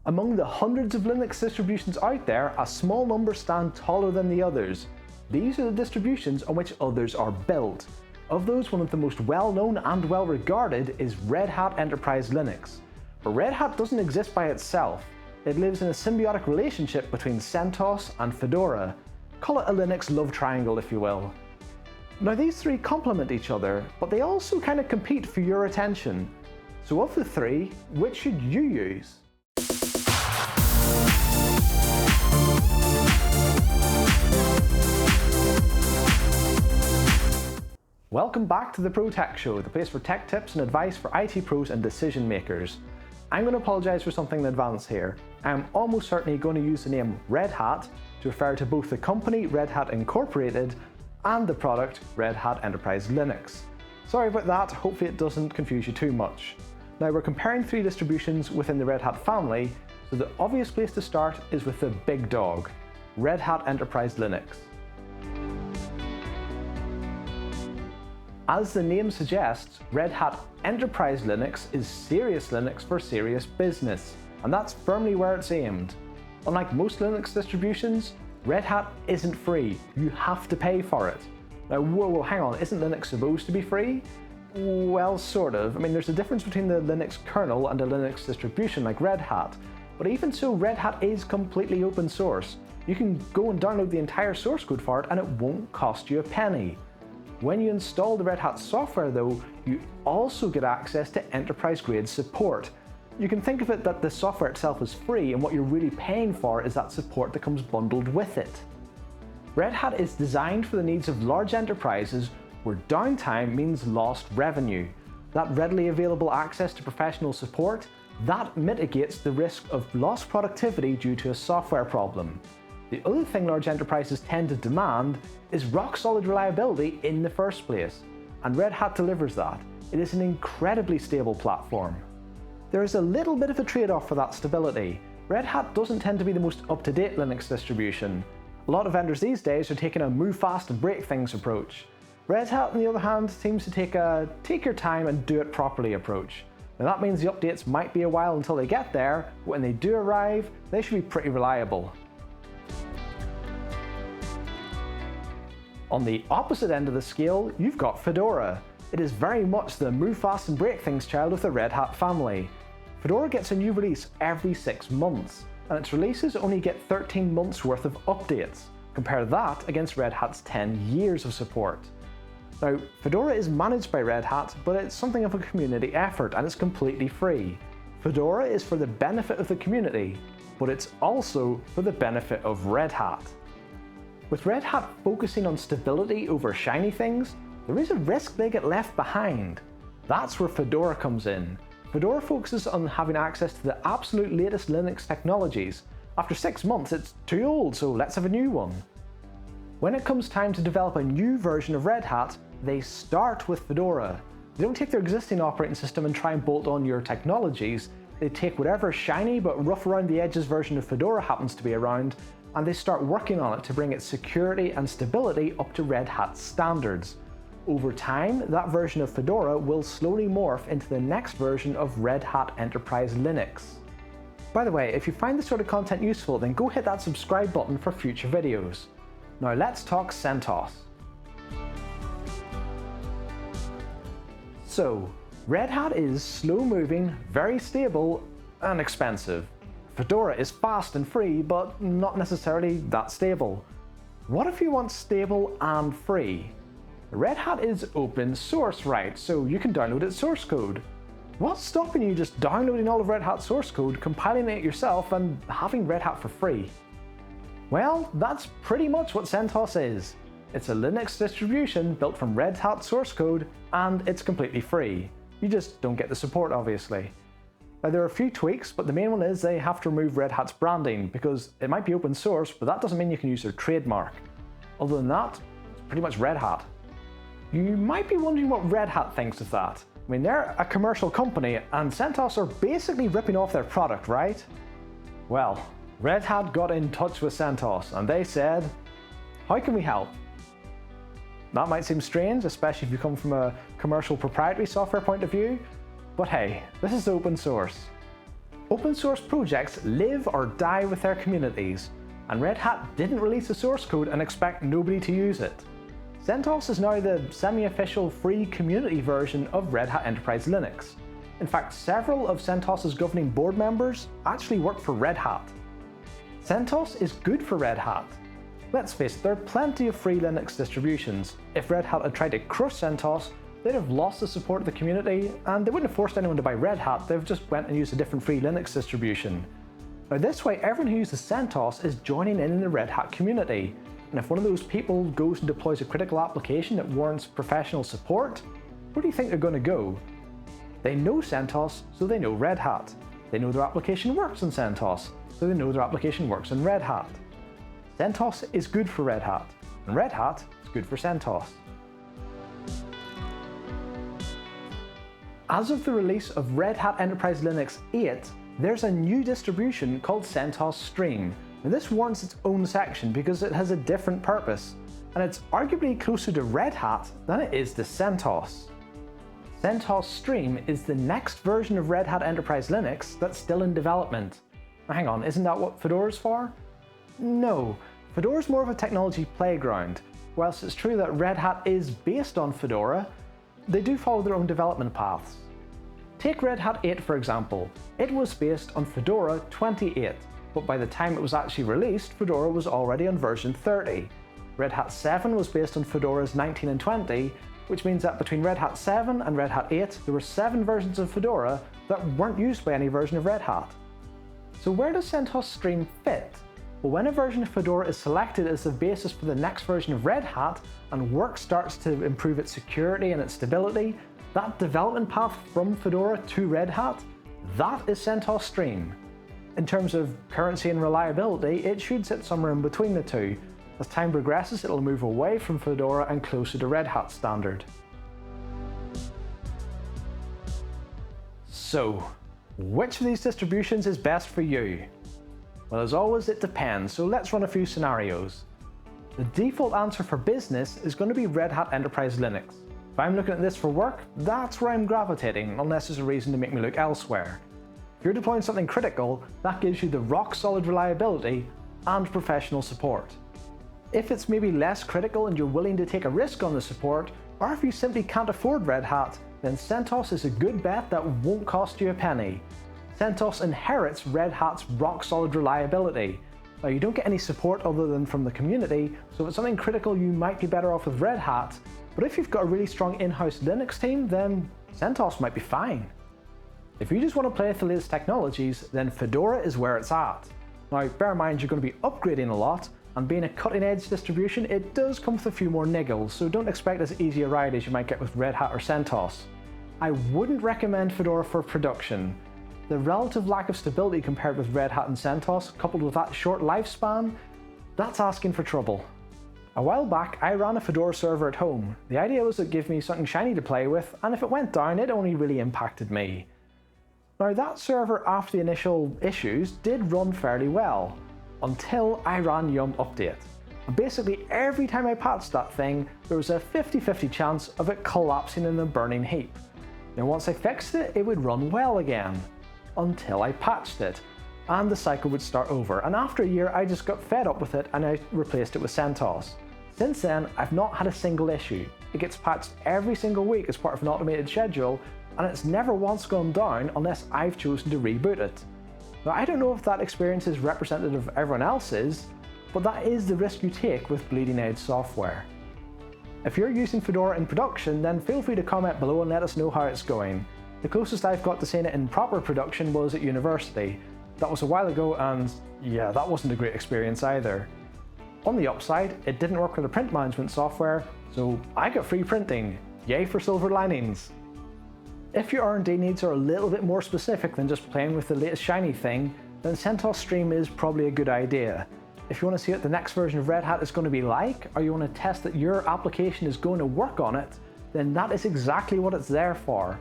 Among the hundreds of Linux distributions out there, a small number stand taller than the others. These are the distributions on which others are built. Of those, one of the most well-known and well-regarded is Red Hat Enterprise Linux. But Red Hat doesn't exist by itself. It lives in a symbiotic relationship between CentOS and Fedora. Call it a Linux love triangle, if you will. Now, these three complement each other, but they also kind of compete for your attention. So of the three, which should you use? Welcome back to the Pro Tech Show, the place for tech tips and advice for IT pros and decision makers. I'm going to apologize for something in advance here. I'm almost certainly going to use the name Red Hat to refer to both the company Red Hat Incorporated and the product Red Hat Enterprise Linux. Sorry about that, hopefully it doesn't confuse you too much. Now, we're comparing three distributions within the Red Hat family, so the obvious place to start is with the big dog, Red Hat Enterprise Linux. As the name suggests, Red Hat Enterprise Linux is serious Linux for serious business, and that's firmly where it's aimed. Unlike most Linux distributions, Red Hat isn't free, you have to pay for it. Now, whoa, hang on, isn't Linux supposed to be free? Well, sort of. I mean, there's a difference between the Linux kernel and a Linux distribution like Red Hat, but even so, Red Hat is completely open source. You can go and download the entire source code for it and it won't cost you a penny. When you install the Red Hat software though, you also get access to enterprise-grade support. You can think of it that the software itself is free and what you're really paying for is that support that comes bundled with it. Red Hat is designed for the needs of large enterprises where downtime means lost revenue. That readily available access to professional support, that mitigates the risk of lost productivity due to a software problem. The other thing large enterprises tend to demand is rock-solid reliability in the first place, and Red Hat delivers that. It is an incredibly stable platform. There is a little bit of a trade-off for that stability. Red Hat doesn't tend to be the most up-to-date Linux distribution. A lot of vendors these days are taking a move fast and break things approach. Red Hat, on the other hand, seems to take a take your time and do it properly approach. Now that means the updates might be a while until they get there, but when they do arrive, they should be pretty reliable. On the opposite end of the scale, you've got Fedora. It is very much the move fast and break things child of the Red Hat family. Fedora gets a new release every 6 months, and its releases only get 13 months worth of updates. Compare that against Red Hat's 10 years of support. Now, Fedora is managed by Red Hat, but it's something of a community effort and it's completely free. Fedora is for the benefit of the community, but it's also for the benefit of Red Hat. With Red Hat focusing on stability over shiny things, there is a risk they get left behind. That's where Fedora comes in. Fedora focuses on having access to the absolute latest Linux technologies. After 6 months, it's too old, so let's have a new one. When it comes time to develop a new version of Red Hat, they start with Fedora. They don't take their existing operating system and try and bolt on your technologies. They take whatever shiny but rough around the edges version of Fedora happens to be around, and they start working on it to bring its security and stability up to Red Hat standards. Over time, that version of Fedora will slowly morph into the next version of Red Hat Enterprise Linux. By the way, if you find this sort of content useful, then go hit that subscribe button for future videos. Now let's talk CentOS. So, Red Hat is slow-moving, very stable, and expensive. Fedora is fast and free, but not necessarily that stable. What if you want stable and free? Red Hat is open source, right, so you can download its source code. What's stopping you just downloading all of Red Hat's source code, compiling it yourself, and having Red Hat for free? Well, that's pretty much what CentOS is. It's a Linux distribution built from Red Hat source code, and it's completely free. You just don't get the support, obviously. Now, there are a few tweaks, but the main one is they have to remove Red Hat's branding, because it might be open source, but that doesn't mean you can use their trademark. Other than that, it's pretty much Red Hat. You might be wondering what Red Hat thinks of that. I mean, they're a commercial company, and CentOS are basically ripping off their product, right? Well, Red Hat got in touch with CentOS, and they said, "How can we help?" That might seem strange, especially if you come from a commercial proprietary software point of view, but hey, this is open source. Open source projects live or die with their communities, and Red Hat didn't release the source code and expect nobody to use it. CentOS is now the semi-official free community version of Red Hat Enterprise Linux. In fact, several of CentOS's governing board members actually work for Red Hat. CentOS is good for Red Hat. Let's face it, there are plenty of free Linux distributions. If Red Hat had tried to crush CentOS, they'd have lost the support of the community, and they wouldn't have forced anyone to buy Red Hat, they've just went and used a different free Linux distribution. Now this way, everyone who uses CentOS is joining in the Red Hat community, and if one of those people goes and deploys a critical application that warrants professional support, where do you think they're going to go? They know CentOS, so they know Red Hat. They know their application works in CentOS, so they know their application works in Red Hat. CentOS is good for Red Hat, and Red Hat is good for CentOS. As of the release of Red Hat Enterprise Linux 8, there's a new distribution called CentOS Stream. Now this warrants its own section because it has a different purpose, and it's arguably closer to Red Hat than it is to CentOS. CentOS Stream is the next version of Red Hat Enterprise Linux that's still in development. Now hang on, isn't that what Fedora's for? No, Fedora's more of a technology playground. Whilst it's true that Red Hat is based on Fedora, they do follow their own development paths. Take Red Hat 8 for example. It was based on Fedora 28, but by the time it was actually released, Fedora was already on version 30. Red Hat 7 was based on Fedora's 19 and 20, which means that between Red Hat 7 and Red Hat 8, there were 7 versions of Fedora that weren't used by any version of Red Hat. So where does CentOS Stream fit? Well, when a version of Fedora is selected as the basis for the next version of Red Hat, and work starts to improve its security and its stability, that development path from Fedora to Red Hat, that is CentOS Stream. In terms of currency and reliability, it should sit somewhere in between the two. As time progresses, it'll move away from Fedora and closer to Red Hat standard. So, which of these distributions is best for you? Well, as always, it depends, so let's run a few scenarios. The default answer for business is going to be Red Hat Enterprise Linux. If I'm looking at this for work, that's where I'm gravitating, unless there's a reason to make me look elsewhere. If you're deploying something critical, that gives you the rock-solid reliability and professional support. If it's maybe less critical and you're willing to take a risk on the support, or if you simply can't afford Red Hat, then CentOS is a good bet that won't cost you a penny. CentOS inherits Red Hat's rock-solid reliability. Now, you don't get any support other than from the community, so if it's something critical you might be better off with Red Hat, but if you've got a really strong in-house Linux team, then CentOS might be fine. If you just want to play with the latest technologies, then Fedora is where it's at. Now, bear in mind you're going to be upgrading a lot, and being a cutting-edge distribution, it does come with a few more niggles, so don't expect as easy a ride as you might get with Red Hat or CentOS. I wouldn't recommend Fedora for production. The relative lack of stability compared with Red Hat and CentOS, coupled with that short lifespan, that's asking for trouble. A while back, I ran a Fedora server at home. The idea was to give me something shiny to play with, and if it went down, it only really impacted me. Now, that server, after the initial issues, did run fairly well, until I ran yum update. And basically, every time I patched that thing, there was a 50-50 chance of it collapsing in a burning heap. Now, once I fixed it, it would run well again, until I patched it, and the cycle would start over. And after a year, I just got fed up with it and I replaced it with CentOS. Since then, I've not had a single issue. It gets patched every single week as part of an automated schedule, and it's never once gone down unless I've chosen to reboot it. Now, I don't know if that experience is representative of everyone else's, but that is the risk you take with bleeding edge software. If you're using Fedora in production, then feel free to comment below and let us know how it's going. The closest I've got to seeing it in proper production was at university. That was a while ago, and yeah, that wasn't a great experience either. On the upside, it didn't work with the print management software, so I got free printing. Yay for silver linings. If your R&D needs are a little bit more specific than just playing with the latest shiny thing, then CentOS Stream is probably a good idea. If you want to see what the next version of Red Hat is going to be like, or you want to test that your application is going to work on it, then that is exactly what it's there for.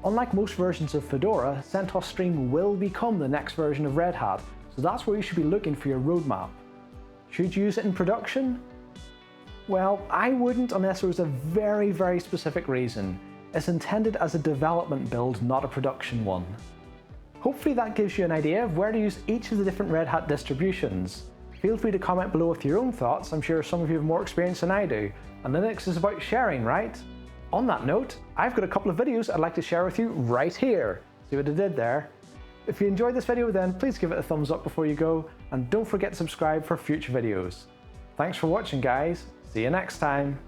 Unlike most versions of Fedora, CentOS Stream will become the next version of Red Hat, so that's where you should be looking for your roadmap. Should you use it in production? Well, I wouldn't unless there was a very specific reason. It's intended as a development build, not a production one. Hopefully that gives you an idea of where to use each of the different Red Hat distributions. Feel free to comment below with your own thoughts. I'm sure some of you have more experience than I do, and Linux is about sharing, right? On that note, I've got a couple of videos I'd like to share with you right here. See what I did there? If you enjoyed this video then, please give it a thumbs up before you go, and don't forget to subscribe for future videos. Thanks for watching guys, see you next time.